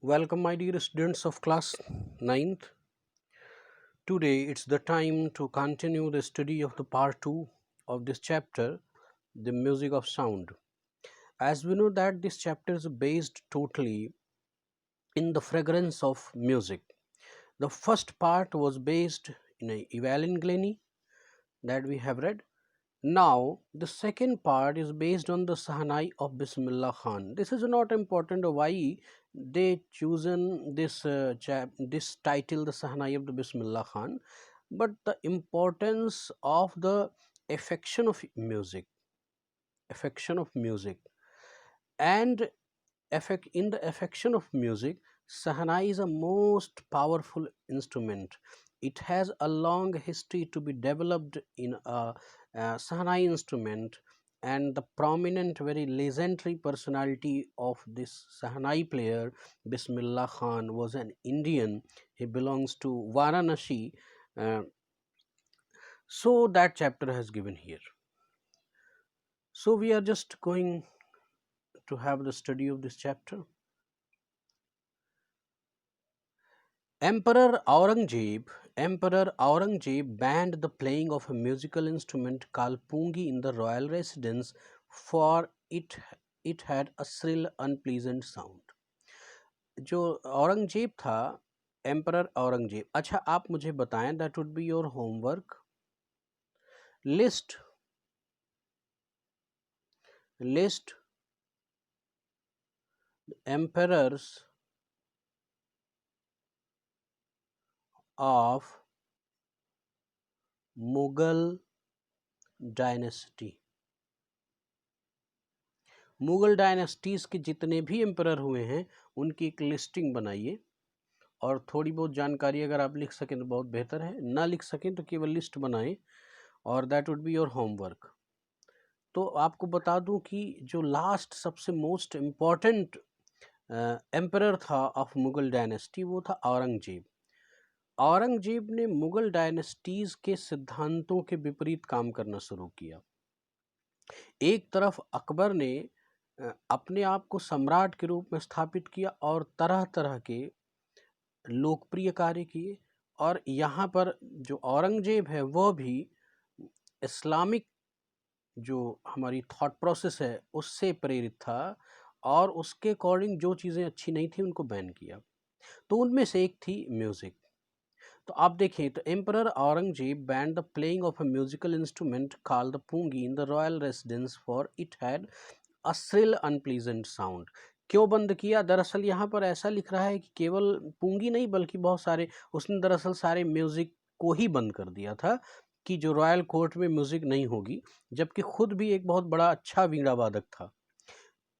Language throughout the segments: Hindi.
Welcome, my dear students of class ninth. Today it's the time to continue the study of the part 2 of this chapter, the music of sound. As we know that this chapter is based totally in the fragrance of music. The first part was based in Evelyn Glennie that we have read. Now, the second part is based on the Sahanai of Bismillah Khan. This is not important why they chosen this title, the Sahanai of the Bismillah Khan, but the importance of the affection of music, affection of music, and effect in the affection of music. Sahanai is a most powerful instrument. It has a long history to be developed in a Sahanai instrument, and the prominent, very legendary personality of this Sahanai player, Bismillah Khan, was an Indian. He belongs to Varanasi. Uh, so that chapter has given here. So we are just going to have the study of this chapter. Emperor Aurangzeb banned the playing of a musical instrument called pungi in the royal residence, for it had a shrill, unpleasant sound. जो औरंगजेब था, एम्परर औरंगजेब. अच्छा, आप मुझे बताएं, that would be your homework. List emperors of Mughal dynasty. Mughal dynasties के जितने भी एम्परर हुए हैं उनकी एक लिस्टिंग बनाइए, और थोड़ी बहुत जानकारी अगर आप लिख सकें तो बहुत बेहतर है, ना लिख सकें तो केवल लिस्ट बनाएं, और that would be your homework. तो आपको बता दूं कि जो लास्ट सबसे मोस्ट इम्पॉर्टेंट एम्परर था ऑफ मुगल डायनेस्टी वो था औरंगजेब. औरंगजेब ने मुगल डायनेस्टीज़ के सिद्धांतों के विपरीत काम करना शुरू किया. एक तरफ अकबर ने अपने आप को सम्राट के रूप में स्थापित किया और तरह तरह के लोकप्रिय कार्य किए, और यहाँ पर जो औरंगजेब है वह भी इस्लामिक जो हमारी थॉट प्रोसेस है उससे प्रेरित था, और उसके अकॉर्डिंग जो चीज़ें अच्छी नहीं थी उनको बैन किया. तो उनमें से एक थी म्यूज़िक. तो आप देखें तो emperor Aurangzeb banned the playing of a musical instrument called the pungi in the royal residence, for it had a shrill unpleasant sound. क्यों बंद किया? दरअसल यहाँ पर ऐसा लिख रहा है कि केवल पूंगी नहीं बल्कि बहुत सारे, उसने दरअसल सारे म्यूजिक को ही बंद कर दिया था कि जो रॉयल कोर्ट में म्यूजिक नहीं होगी, जबकि खुद भी एक बहुत बड़ा अच्छा वीणा वादक था.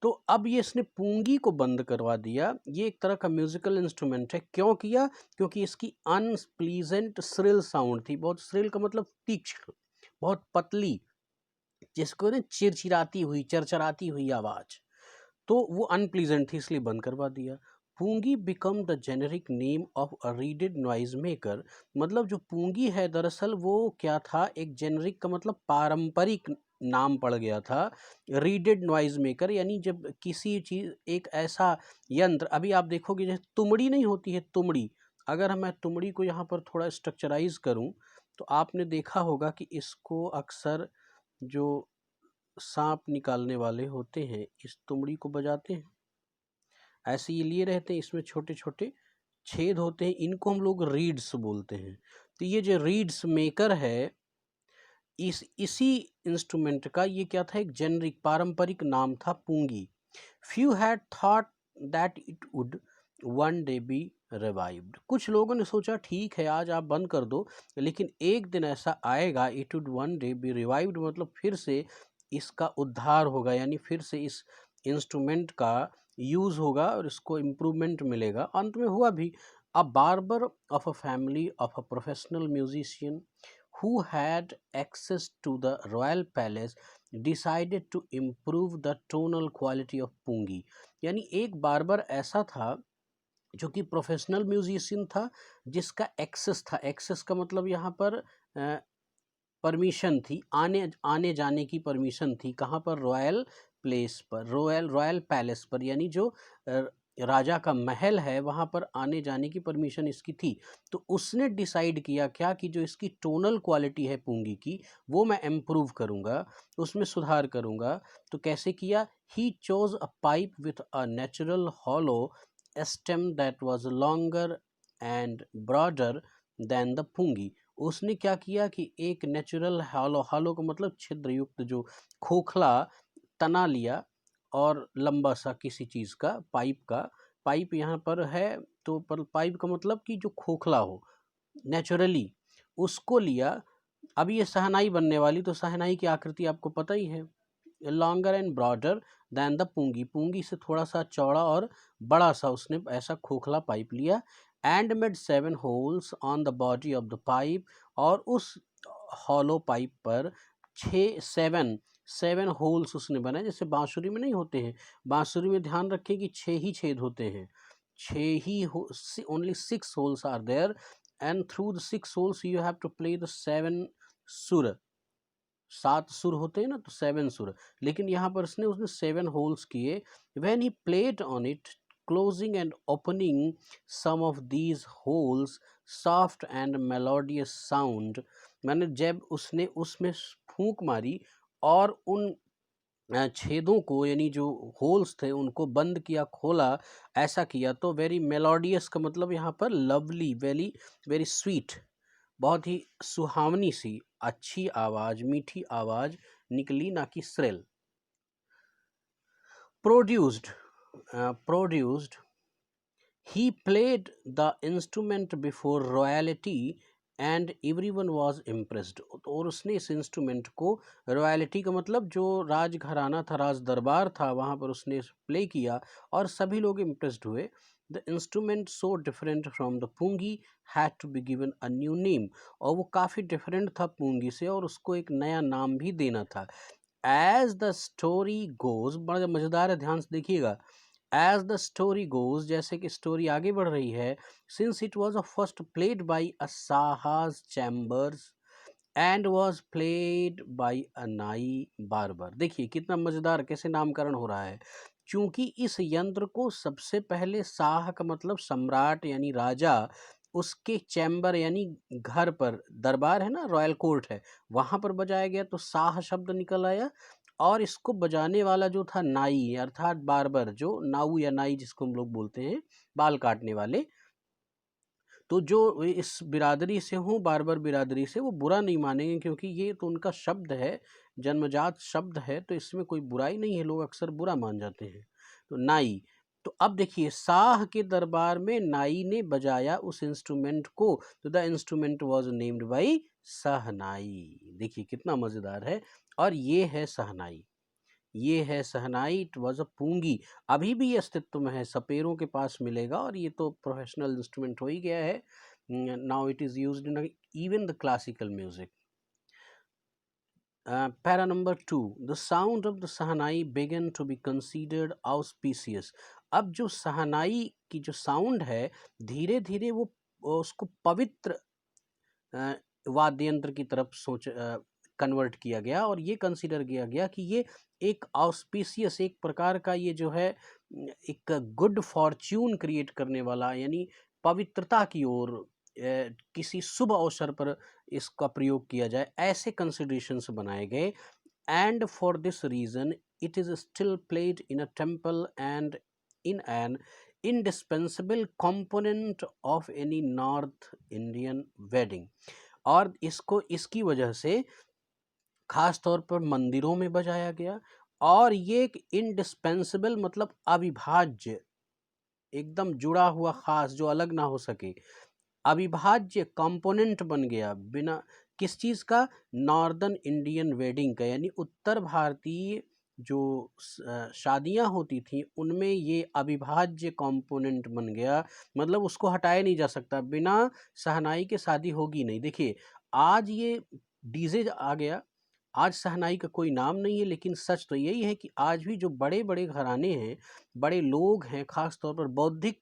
तो अब ये इसने पूंगी को बंद करवा दिया. ये एक तरह का म्यूजिकल इंस्ट्रूमेंट है. क्यों किया? क्योंकि इसकी अनप्लीजेंट श्रिल साउंड थी. बहुत श्रिल का मतलब तीक्ष्ण, बहुत पतली, जिसको ना चिरचिराती हुई, चरचराती हुई आवाज. तो वो अनप्लीजेंट थी, इसलिए बंद करवा दिया. Pungi become the generic name of a reeded noise maker. मतलब जो पूंगी है दरअसल वो क्या था, एक जेनेरिक का मतलब पारंपरिक नाम पड़ गया था. रीडेड नॉइज मेकर यानी जब किसी चीज़, एक ऐसा यंत्र, अभी आप देखोगे जैसे तुमड़ी नहीं होती है, तुमड़ी, अगर मैं तुमड़ी को यहाँ पर थोड़ा स्ट्रक्चराइज करूँ तो आपने देखा होगा कि इसको अक्सर जो सांप निकालने वाले होते हैं इस तुमड़ी को बजाते हैं. ऐसे ये लिए रहते हैं, इसमें छोटे छोटे छेद होते हैं, इनको हम लोग रीड्स बोलते हैं. तो ये जो रीड्स मेकर है, इसी इंस्ट्रूमेंट का ये क्या था, एक जेनरिक पारंपरिक नाम था पूंगी. Few had thought that it would one day be revived. कुछ लोगों ने सोचा ठीक है आज आप बंद कर दो, लेकिन एक दिन ऐसा आएगा, it would one day be revived, मतलब फिर से इसका उद्धार होगा, यानी फिर से इस इंस्ट्रूमेंट का यूज़ होगा और इसको इम्प्रूवमेंट मिलेगा. अंत में हुआ भी. अ barber of a family of a professional musician who had access to the royal palace decided to improve the tonal quality of pungi. यानी एक बार्बर ऐसा था जो कि प्रोफेशनल म्यूजिशियन था, जिसका एक्सेस था. एक्सेस का मतलब यहाँ पर परमिशन थी, आने आने जाने की परमिशन थी. कहाँ पर? रॉयल प्लेस पर, रॉयल पैलेस पर, यानी जो राजा का महल है वहाँ पर आने जाने की परमिशन इसकी थी। तो उसने डिसाइड किया क्या कि जो इसकी टोनल क्वालिटी है पुंगी की वो मैं इम्प्रूव करूँगा, उसमें सुधार करूँगा। तो कैसे किया? He chose a pipe with a natural hollow stem that was longer and broader than the pungi. उसने क्या किया कि एक नेचुरल हॉलो, हॉलो का मतलब छिद्र युक्त, जो खोखला तना लिया और लंबा सा किसी चीज़ का, पाइप का, पाइप यहाँ पर है तो पर पाइप का मतलब कि जो खोखला हो नेचुरली, उसको लिया। अब ये शहनाई बनने वाली, तो शहनाई की आकृति आपको पता ही है, longer and broader than the pungi, पुंगी से थोड़ा सा चौड़ा और बड़ा सा उसने ऐसा खोखला पाइप लिया। And made 7 holes on the body of the pipe, और उस हॉलो पाइप पर 7 होल्स उसने बनाए, जैसे बांसुरी में नहीं होते हैं। बांसुरी में ध्यान रखें कि 6 ही छेद होते हैं, 6 ही, only 6 holes are there, and through the 6 holes you have to play the 7 sur. 7 सुर होते हैं ना, तो 7 सुर, लेकिन यहाँ पर उसने 7 होल्स किए। When he played on it, closing and opening some of these holes, soft and melodious sound. मैंने जब उसने उसमें फूंक मारी और उन छेदों को, यानी जो होल्स थे उनको बंद किया, खोला, ऐसा किया, तो वेरी मेलोडियस का मतलब यहाँ पर लवली, वेरी वेरी स्वीट, बहुत ही सुहावनी सी अच्छी आवाज, मीठी आवाज निकली, ना कि shrill. Produced, produced he played the instrument before royalty and everyone was impressed। और उसने इस इंस्ट्रूमेंट को, रॉयल्टी का मतलब जो राज घराना था, राज दरबार था, वहाँ पर उसने प्ले किया और सभी लोग इम्प्रेस्ड हुए। The instrument so different from the pungi had to be given a new name. और वो काफ़ी डिफरेंट था पूंगी से और उसको एक नया नाम भी देना था। एज द स्टोरी गोज, बड़ा मज़ेदार है, ध्यान से देखिएगा। एज द स्टोरी गोज, जैसे कि स्टोरी आगे बढ़ रही है, since it was a first played by a shah's chambers and was played by a nai barber. देखिए कितना मजेदार, कैसे नामकरण हो रहा है। क्योंकि इस यंत्र को सबसे पहले शाह का मतलब सम्राट यानी राजा, उसके चैम्बर यानी घर पर, दरबार है ना, रॉयल कोर्ट है, वहां पर बजाया गया, तो शाह शब्द निकल आया। और इसको बजाने वाला जो था नाई, अर्थात बार्बर, जो नाऊ या नाई जिसको हम लोग बोलते हैं, बाल काटने वाले। तो जो इस बिरादरी से हों, बार्बर बिरादरी से, वो बुरा नहीं मानेंगे, क्योंकि ये तो उनका शब्द है, जन्मजात शब्द है, तो इसमें कोई बुराई नहीं है, लोग अक्सर बुरा मान जाते हैं। तो नाई, तो अब देखिए शाह के दरबार में नाई ने बजाया उस इंस्ट्रूमेंट को, तो the instrument was named by shehnai. देखिए कितना मजेदार है। और ये है शहनाई, ये है शहनाई, इट वॉज अ पूंगी। अभी भी ये अस्तित्व में है, सपेरों के पास मिलेगा, और ये तो प्रोफेशनल इंस्ट्रूमेंट हो ही गया है। Now it is used in even the classical music. Para number 2, the sound of the shehnai began to be considered auspicious. अब जो शहनाई की जो साउंड है, धीरे धीरे वो उसको पवित्र वाद्य यंत्र की तरफ कन्वर्ट किया गया, और ये कंसीडर किया गया कि ये एक ऑस्पिशियस, एक प्रकार का ये जो है एक गुड फॉर्च्यून क्रिएट करने वाला, यानी पवित्रता की ओर, किसी शुभ अवसर पर इसका प्रयोग किया जाए, ऐसे कंसिडरेशंस बनाए गए। And for this reason it is still played in a temple and in an indispensable component of any North Indian wedding। और इसको इसकी वजह से खास तौर पर मंदिरों में बजाया गया, और ये एक इंडिस्पेंसिबल मतलब अविभाज्य, एकदम जुड़ा हुआ, खास, जो अलग ना हो सके, अविभाज्य कंपोनेंट बन गया, बिना किस चीज़ का, नॉर्दर्न इंडियन वेडिंग का, यानी उत्तर भारतीय जो शादियां होती थी उनमें ये अविभाज्य कंपोनेंट बन गया। मतलब उसको हटाया नहीं जा सकता, बिना शहनाई के शादी होगी नहीं। देखिए आज ये डीजे आ गया, आज शहनाई का कोई नाम नहीं है, लेकिन सच तो यही है कि आज भी जो बड़े बड़े घराने हैं, बड़े लोग हैं, खास तौर पर बौद्धिक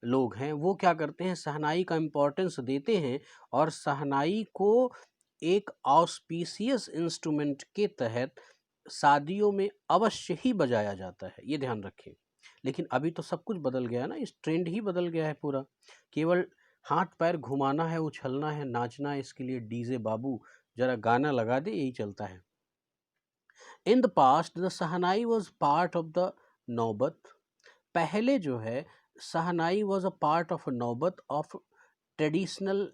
लोग हैं, वो क्या करते हैं, शहनाई का इम्पोर्टेंस देते हैं, और शहनाई को एक ऑस्पिशियस इंस्ट्रूमेंट के तहत शादियों में अवश्य ही बजाया जाता है, ये ध्यान रखें। लेकिन अभी तो सब कुछ बदल गया ना, इस ट्रेंड ही बदल गया है पूरा। केवल हाथ पैर घुमाना है, उछलना है, नाचना है, इसके लिए डीजे बाबू जरा गाना लगा दे, यही चलता है। In the past the shehnai was part of the नौबत। पहले जो है शहनाई वॉज अ पार्ट ऑफ नौबत of traditional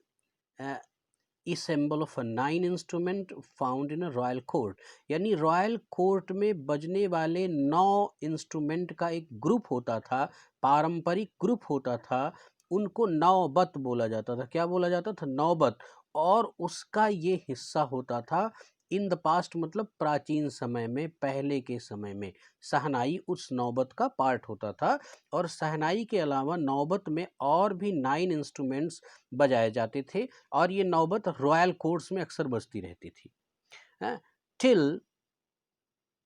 E symbol of 9 instrument found in royal court. यानी रॉयल कोर्ट में बजने वाले 9 इंस्ट्रूमेंट का एक ग्रुप होता था, पारंपरिक ग्रुप होता था, उनको नौबत बोला जाता था। क्या बोला जाता था? नौबत। और उसका ये हिस्सा होता था इन द पास्ट, मतलब प्राचीन समय में, पहले के समय में शहनाई उस नौबत का पार्ट होता था। और शहनाई के अलावा नौबत में और भी 9 इंस्ट्रूमेंट्स बजाए जाते थे, और ये नौबत रॉयल कोर्ट्स में अक्सर बजती रहती थी। Till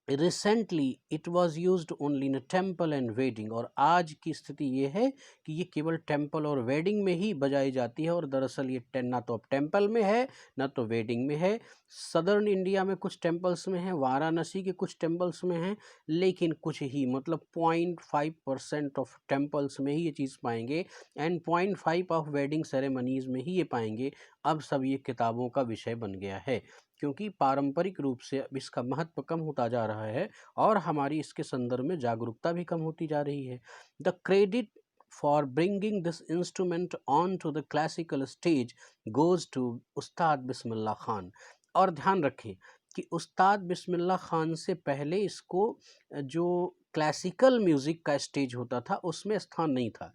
recently it was use only in temple and wedding. और आज की स्थिति ये है कि ये केवल टेम्पल और वेडिंग में ही बजाई जाती है। और दरअसल ये ना तो अब टेम्पल में है, ना तो वेडिंग में है। सदर्न इंडिया में कुछ टेम्पल्स में है, वाराणसी के कुछ टेम्पल्स में है, लेकिन कुछ ही, मतलब 0.5% ऑफ टेम्पल्स में ही ये चीज़ पाएंगे, एंड 0.5 ऑफ वेडिंग सेरेमनीज में ही ये पाएंगे। अब सब ये किताबों का विषय बन गया है, क्योंकि पारंपरिक रूप से अब इसका महत्व कम होता जा रहा है और हमारी इसके संदर्भ में जागरूकता भी कम होती जा रही है। The credit for bringing this instrument on to the classical stage goes to Ustad Bismillah Khan. और ध्यान रखें कि उस्ताद बिस्मिल्लाह खान से पहले इसको जो क्लासिकल म्यूज़िक का स्टेज होता था उसमें स्थान नहीं था।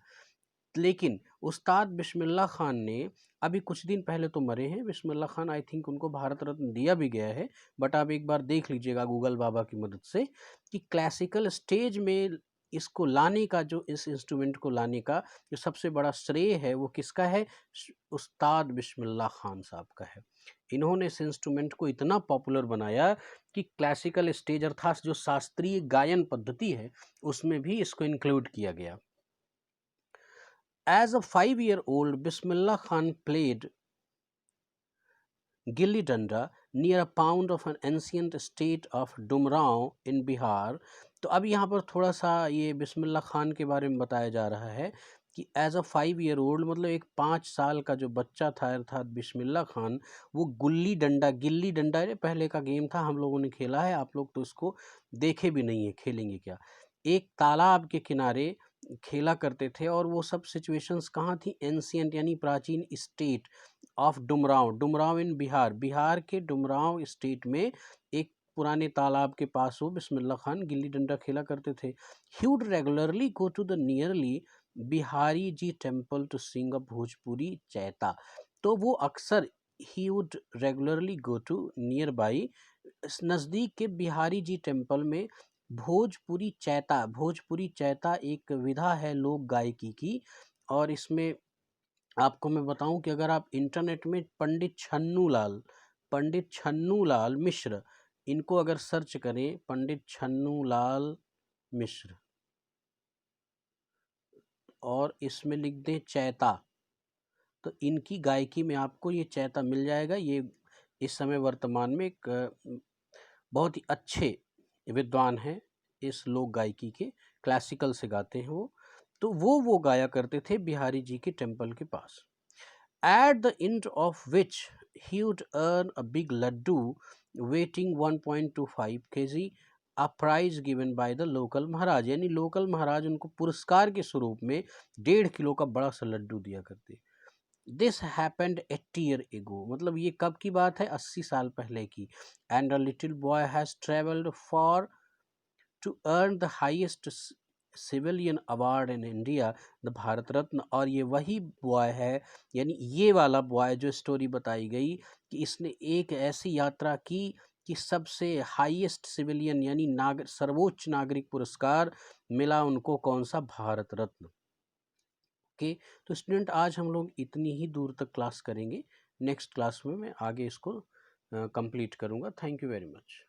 लेकिन उस्ताद बिस्मिल्लाह खान ने, अभी कुछ दिन पहले तो मरे हैं बिस्मिल्लाह खान, आई थिंक उनको भारत रत्न दिया भी गया है, बट आप एक बार देख लीजिएगा गूगल बाबा की मदद से कि क्लासिकल स्टेज में इसको लाने का, जो इस इंस्ट्रूमेंट को लाने का जो सबसे बड़ा श्रेय है वो किसका है? उस्ताद बिस्मिल्लाह खान साहब का है। इन्होंने इस इंस्ट्रूमेंट को इतना पॉपुलर बनाया कि क्लासिकल स्टेज अर्थात जो शास्त्रीय गायन पद्धति है उसमें भी इसको इंक्लूड किया गया। As a 5-year-old, Bismillah Khan played gilli danda near a pound of an ancient state of Dumrao in Bihar। तो अब यहाँ पर थोड़ा सा ये बिस्मिल्लाह खान के बारे में बताया जा रहा है कि एज अ 5-year-old, मतलब एक 5 साल का जो बच्चा था अर्थात बिस्मिल्लाह खान, वो गिल्ली डंडा ये पहले का गेम था, हम लोगों ने खेला है, आप लोग तो इसको देखे भी नहीं है, खेलेंगे क्या। एक तालाब के किनारे खेला करते थे, और वो सब सिचुएशंस कहाँ थी? एंशियंट यानी प्राचीन स्टेट ऑफ डुमरांव, डुमरांव इन बिहार, बिहार के डुमरांव स्टेट में एक पुराने तालाब के पास वो बिस्मिल्लाह खान गिल्ली डंडा खेला करते थे। He would regularly go to the nearly Bihari ji temple to sing a Bhojpuri chaita. तो वो अक्सर, he would regularly go to nearby, नज़दीक के बिहारी जी टेम्पल में भोजपुरी चैता, भोजपुरी चैता एक विधा है लोक गायकी की। और इसमें आपको मैं बताऊं कि अगर आप इंटरनेट में पंडित छन्नू लाल मिश्र, इनको अगर सर्च करें, पंडित छन्नू लाल मिश्र, और इसमें लिख दें चैता, तो इनकी गायकी में आपको ये चैता मिल जाएगा। ये इस समय वर्तमान में एक बहुत ही अच्छे विद्वान हैं इस लोक गायकी के, क्लासिकल से गाते हैं वो। तो वो गाया करते थे बिहारी जी के टेम्पल के पास। at the end of which he would earn a big laddu weighing 1.25 kg, a prize given by the local महाराज। यानी लोकल महाराज उनको पुरस्कार के स्वरूप में 1.5 किलो का बड़ा सा लड्डू दिया करते। दिस हैपेंड 80 year ago, मतलब ये कब की बात है? 80 साल पहले की। And a little boy has travelled far to earn the highest civilian award in India, the Bharat Ratna. और ये वही बॉय है, यानी ये वाला बॉय जो स्टोरी बताई गई कि इसने एक ऐसी यात्रा की कि सबसे हाईएस्ट सिविलियन यानी सर्वोच्च नागरिक पुरस्कार मिला उनको, कौन सा? भारत रत्न। ओके, तो स्टूडेंट आज हम लोग इतनी ही दूर तक क्लास करेंगे। नेक्स्ट क्लास में मैं आगे इसको कंप्लीट करूँगा। Thank you very much.